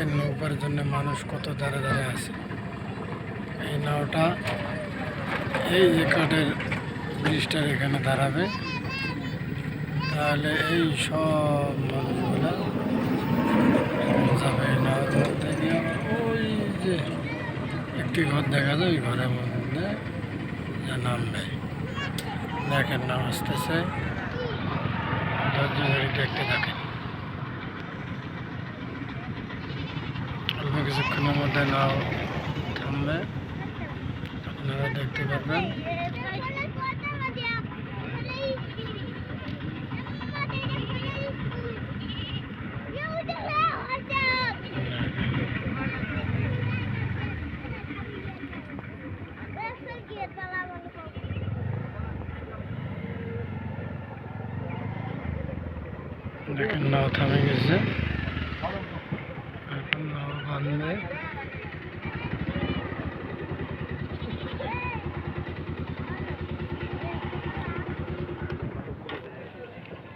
দেখেন নৌকার জন্য মানুষ কত দাঁড়ে দাঁড়ে আছে। এই নাওটা এই যে কাঠের ব্রিজটার এখানে দাঁড়াবে, তাহলে এই সব মানুষগুলা যাবে এই নাওয়ার মধ্যে গিয়ে। ওই যে একটি ঘর দেখা যায়, ওই ঘরের মধ্যে যা নামবে। দেখেন নাম আসতেছে, ধৈর্য ধরে দেখতে থাকেন। অল্প কিছুক্ষণের মধ্যে নাও থামবে, আপনারা দেখতে পারবেন। দেখেন নাও থামে গেছে, এখন নাও বাঁধবে।